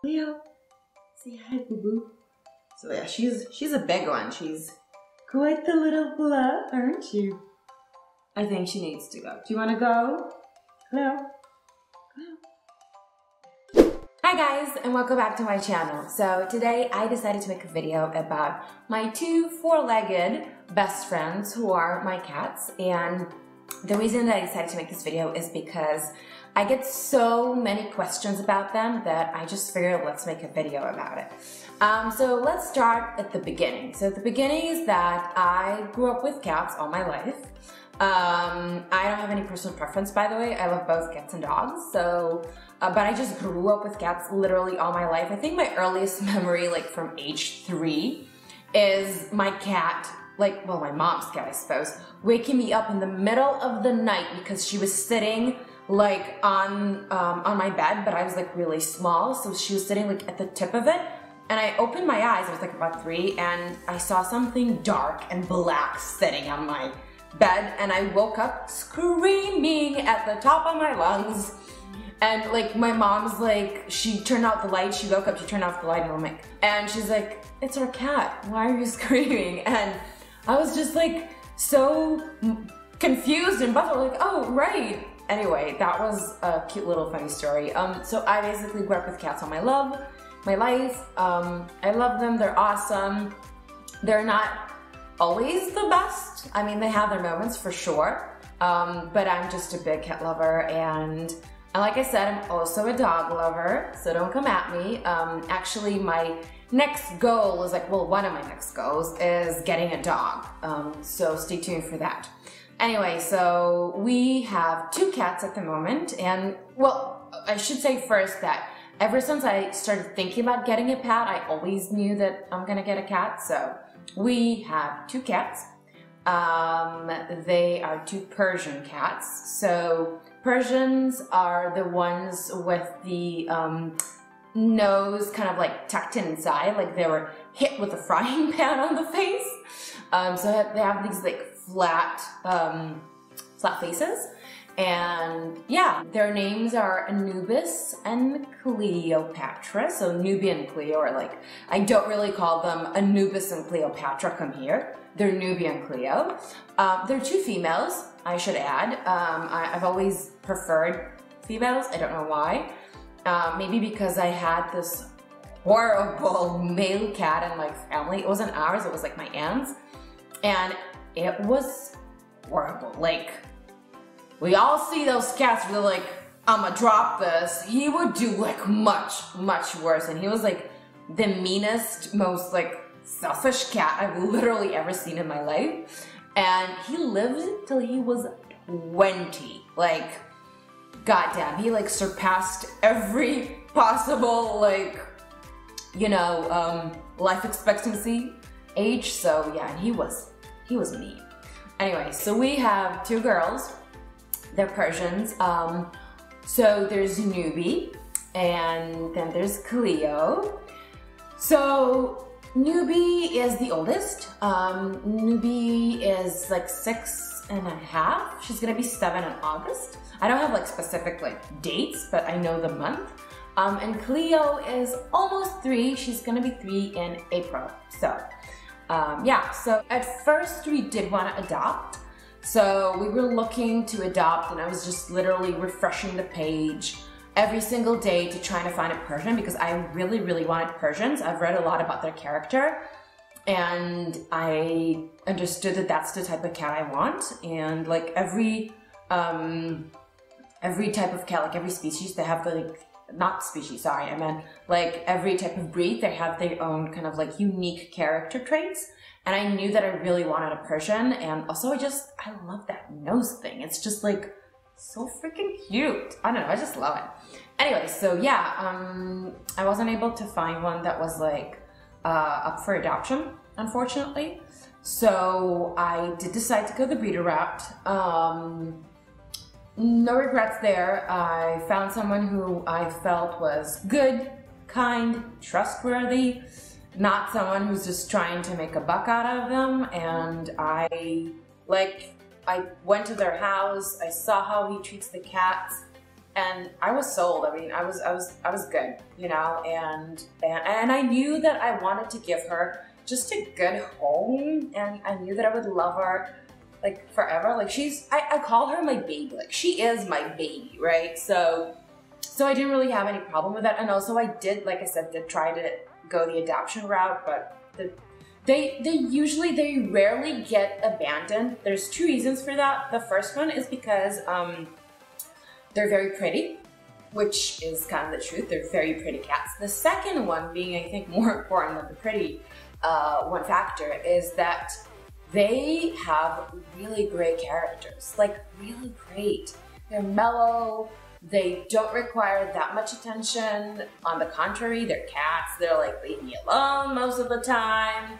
Leo, say hi, boo boo. So yeah, she's a big one. She's quite the little fella, aren't you? I think she needs to go. Do you want to go? Leo? Hi guys, and welcome back to my channel. So today I decided to make a video about my two four-legged best friends who are my cats, and the reason that I decided to make this video is because I get so many questions about them that I just figured let's make a video about it. So let's start at the beginning. So the beginning is that I grew up with cats all my life. I don't have any personal preference, by the way. I love both cats and dogs, so but I just grew up with cats literally all my life. I think my earliest memory, like from age 3, is my cat, like, well, my mom's cat, I suppose, waking me up in the middle of the night because she was sitting like on my bed, but I was like really small, so she was sitting like at the tip of it, and I opened my eyes, I was like about 3, and I saw something dark and black sitting on my bed, and I woke up screaming at the top of my lungs. And like my mom's like, she turned out the light, she woke up, she turned off the light, and she's like, it's our cat, why are you screaming? And I was just like so confused and baffled, like, oh right. Anyway, that was a cute little funny story. So I basically grew up with cats all my life. I love them, they're awesome. They're not always the best. I mean, they have their moments for sure, but I'm just a big cat lover, and like I said, I'm also a dog lover, so don't come at me. Actually, my next goal is like, well, one of my next goals is getting a dog, so stay tuned for that. Anyway, so we have 2 cats at the moment, and well, I should say first that ever since I started thinking about getting a pet, I always knew that I'm gonna get a cat, so we have 2 cats. They are 2 Persian cats. So Persians are the ones with the nose kind of like tucked inside, like they were hit with a frying pan on the face. So they have these like flat faces. And yeah, their names are Anubis and Cleopatra. So Nubia and Cleo are like, I don't really call them Anubis and Cleopatra, come here. They're Nubia and Cleo. They're 2 females, I should add. I've always preferred females, I don't know why. Maybe because I had this horrible male cat in my family. It wasn't ours, it was like my aunt's. And it was horrible. Like, we all see those cats, we're like, I'ma drop this. He would do like much, much worse. And he was like the meanest, most like selfish cat I've literally ever seen in my life. And he lived till he was 20. Like, goddamn, he like surpassed every possible like, you know, life expectancy age. So yeah, and he was mean. Anyway, so we have 2 girls. They're Persians. So there's Nubi, and then there's Cleo. So Nubi is the oldest. Nubi is like 6.5. She's gonna be 7 in August. I don't have like specific like dates, but I know the month. And Cleo is almost 3. She's gonna be 3 in April. So yeah, so at first we did want to adopt. So we were looking to adopt, and I was just literally refreshing the page every single day to try to find a Persian because I really, really wanted Persians. I've read a lot about their character, and I understood that that's the type of cat I want. And like every type of cat, like every species, they have the like, not species, sorry, I meant like every type of breed, they have their own kind of like unique character traits. And I knew that I really wanted a Persian, and also I love that nose thing. It's just like so freaking cute. I don't know, I just love it. Anyway, so yeah, I wasn't able to find one that was like up for adoption, unfortunately. So I did decide to go the breeder route. No regrets there. I found someone who I felt was good, kind, trustworthy. Not someone who's just trying to make a buck out of them. And I went to their house, I saw how he treats the cats, and I was sold. I mean, I was good, you know, and I knew that I wanted to give her just a good home, and I knew that I would love her like forever. Like I call her my baby. Like she is my baby, right? So I didn't really have any problem with that. And also I did, like I said, did try to go the adoption route, but they rarely get abandoned. There's two reasons for that. The first one is because they're very pretty, which is kind of the truth. They're very pretty cats. The second one, being I think more important than the pretty one factor, is that they have really great characters, like really great. They're mellow. They don't require that much attention. On the contrary, they're cats. They're like, leave me alone most of the time.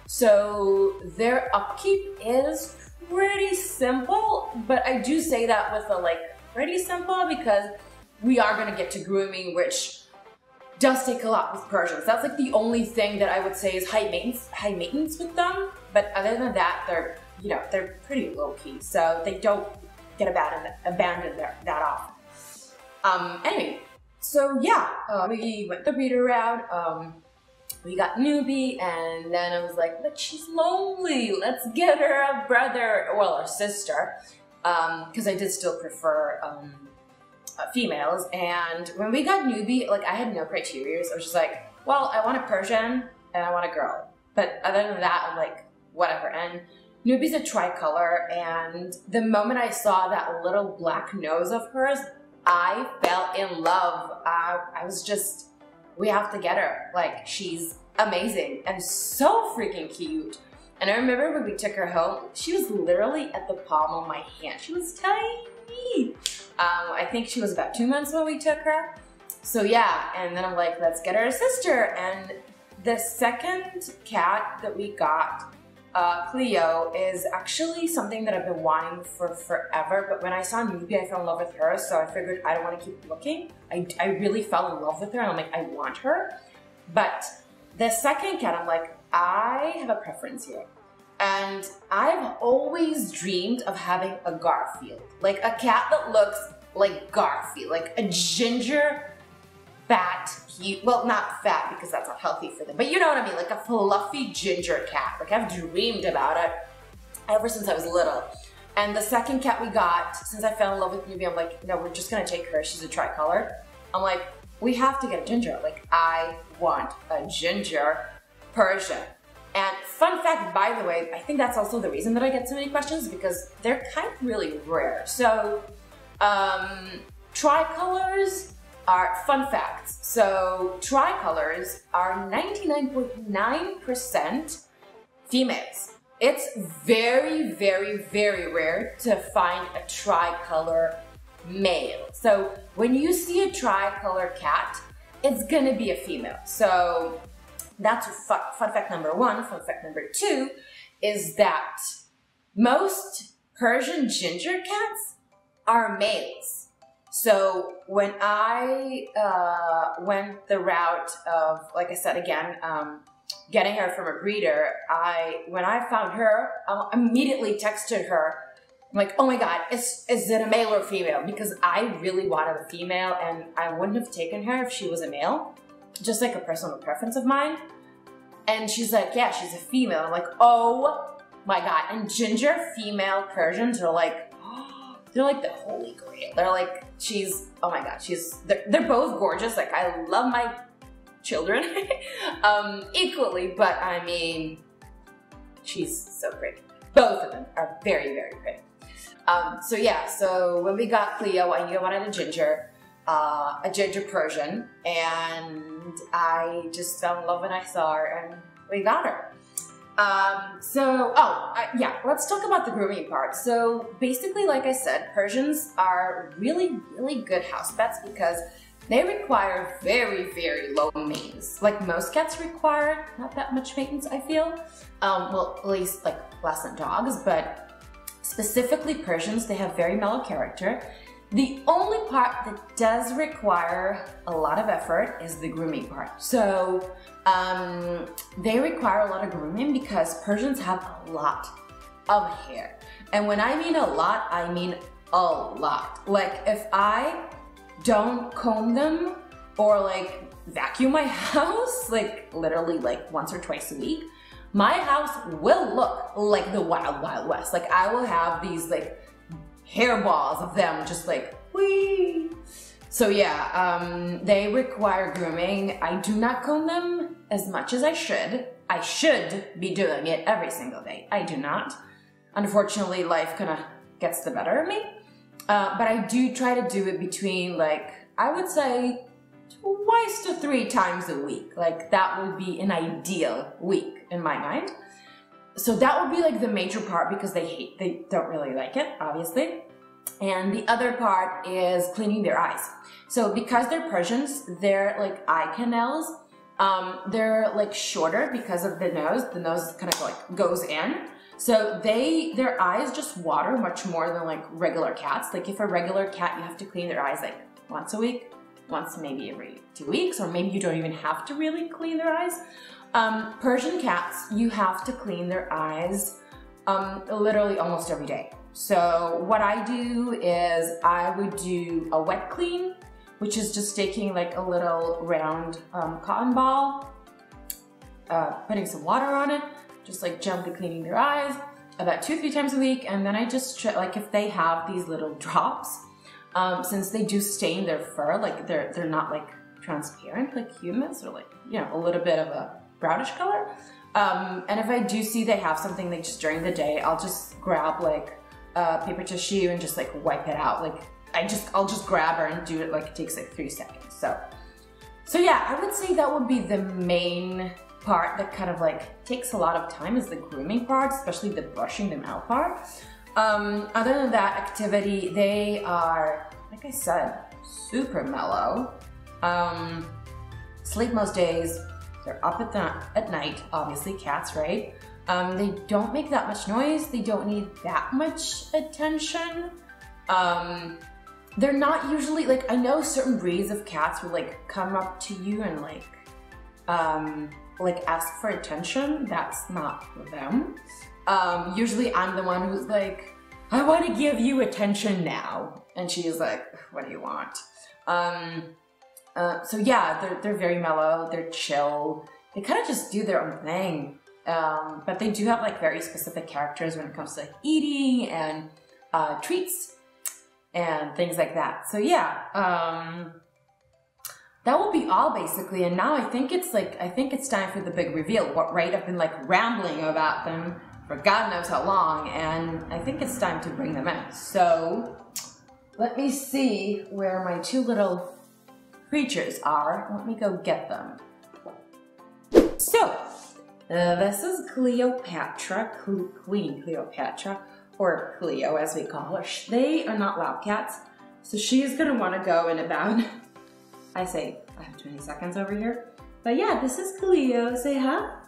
So their upkeep is pretty simple, but I do say that with a like pretty simple because we are gonna get to grooming, which does take a lot with Persians. That's like the only thing that I would say is high maintenance with them. But other than that, they're, you know, they're pretty low key, so they don't get abandoned that often. Anyway, so yeah, we went the breeder route. We got Newbie, and then I was like, but she's lonely. Let's get her a brother, well, a sister, because I did still prefer females. And when we got Newbie, like I had no criteria. So I was just like, well, I want a Persian and I want a girl. But other than that, I'm like, whatever. And Newbie's a tricolor, and the moment I saw that little black nose of hers, I fell in love. I was just, we have to get her. Like, she's amazing and so freaking cute. And I remember when we took her home, she was literally at the palm of my hand. She was tiny. I think she was about 2 months when we took her. So yeah, and then I'm like, let's get her a sister. And the second cat that we got, Cleo, is actually something that I've been wanting for forever, but when I saw Newbie, I fell in love with her, so I figured I don't want to keep looking. I really fell in love with her, and I'm like, I want her. But the second cat, I'm like, I have a preference here. And I've always dreamed of having a Garfield. Like a cat that looks like Garfield, like a ginger, fat, cute, well, not fat because that's not healthy for them, but you know what I mean, like a fluffy ginger cat. Like I've dreamed about it ever since I was little. And the second cat we got, since I fell in love with Newbie, I'm like, no, we're just gonna take her. She's a tricolor. I'm like, we have to get a ginger. Like, I want a ginger Persian. And fun fact, by the way, I think that's also the reason that I get so many questions, because they're kind of really rare. So, tricolors are fun facts. So, tricolors are 99.9% females. It's very, very, very rare to find a tricolor male. So, when you see a tricolor cat, it's gonna be a female. So, that's fun fact number one. Fun fact number two is that most Persian ginger cats are males. So when I went the route of, like I said again, getting her from a breeder, when I found her, I immediately texted her. I'm like, oh my God, is it a male or female? Because I really wanted a female, and I wouldn't have taken her if she was a male. Just like a personal preference of mine. And she's like, yeah, she's a female. I'm like, oh my God. And ginger female Persians are like, oh, they're like the holy grail. They're like, oh my God, they're both gorgeous. Like, I love my children equally, but I mean, she's so pretty. Both of them are very, very pretty. So yeah, so when we got Cleo, I knew I wanted a ginger Persian, and I just fell in love when I saw her, and we got her. Yeah, let's talk about the grooming part. So basically, like I said, Persians are really, really good house pets because they require very, very low maintenance. Like most cats require not that much maintenance, I feel. Well, at least like less than dogs, but specifically Persians, they have very mellow character. The only part that does require a lot of effort is the grooming part. So they require a lot of grooming because Persians have a lot of hair. And when I mean a lot, I mean a lot. Like if I don't comb them or like vacuum my house, like literally like once or twice a week, my house will look like the Wild Wild West. Like I will have these like hairballs of them just like, whee. So yeah, they require grooming. I do not comb them as much as I should. I should be doing it every single day. I do not. Unfortunately, life kind of gets the better of me. But I do try to do it between like, I would say 2 to 3 times a week. Like that would be an ideal week in my mind. So that would be like the major part because they don't really like it, obviously. And the other part is cleaning their eyes. So because they're Persians, their like eye canals, they're like shorter because of the nose. The nose kind of like goes in. So their eyes just water much more than like regular cats. Like if a regular cat, you have to clean their eyes like once a week, once maybe every 2 weeks, or maybe you don't even have to really clean their eyes. Persian cats, you have to clean their eyes literally almost every day. So what I do is I would do a wet clean, which is just taking like a little round cotton ball, putting some water on it, just like gently cleaning their eyes about 2-3 times a week. And then I just try, like if they have these little drops, since they do stain their fur, like they're not like transparent like humans, or like, you know, a little bit of a brownish color. And if I do see they have something like just during the day, I'll just grab like paper tissue and just like wipe it out. Like I'll just grab her and do it like it takes like 3 seconds. So yeah, I would say that would be the main part that kind of like takes a lot of time, is the grooming part, especially the brushing them out part. Other than that activity, they are, like I said, super mellow. Sleep most days. They're up at night, obviously cats, right? They don't make that much noise. They don't need that much attention. They're not usually, like, I know certain breeds of cats will like come up to you and like ask for attention. That's not them. Usually I'm the one who's like, I want to give you attention now. And she's like, what do you want? So yeah, they're very mellow, they're chill. They kind of just do their own thing. But they do have like very specific characters when it comes to like eating and treats and things like that. So yeah, that will be all basically. And now I think it's time for the big reveal. Right, I've been like rambling about them for God knows how long, and I think it's time to bring them in. So let me see where my 2 little creatures are. Let me go get them. So this is Cleopatra, Queen Cleopatra, or Cleo as we call her. They are not loud cats, so she is gonna want to go in about, I have 20 seconds over here. But yeah, this is Cleo. Say hi.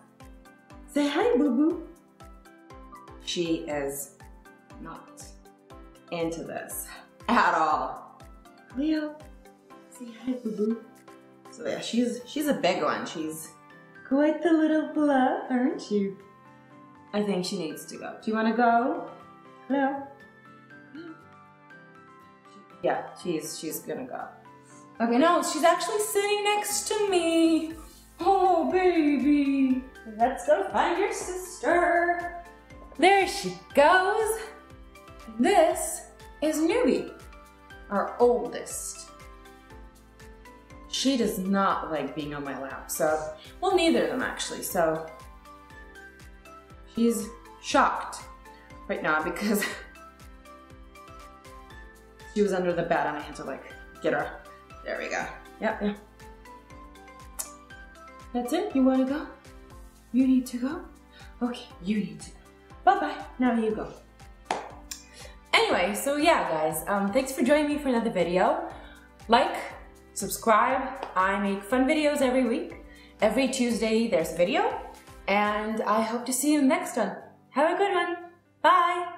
Say hi, boo boo. She is not into this at all. Cleo, say hi, boo boo. So yeah, she's a big one. She's quite the little fluff, aren't you? I think she needs to go. Do you want to go? Hello? Yeah, she's gonna go. Okay, no, she's actually sitting next to me. Oh, baby. Let's go find your sister. There she goes. This is Newbie, our oldest. She does not like being on my lap, so, well, neither of them actually, so she's shocked right now because she was under the bed and I had to like get her. There we go. Yep, yeah. That's it? You want to go? You need to go? Okay, you need to go. Bye-bye. Now you go. Anyway, so yeah, guys, thanks for joining me for another video. Like, subscribe. I make fun videos every week. Every Tuesday there's a video, and I hope to see you next one. Have a good one. Bye.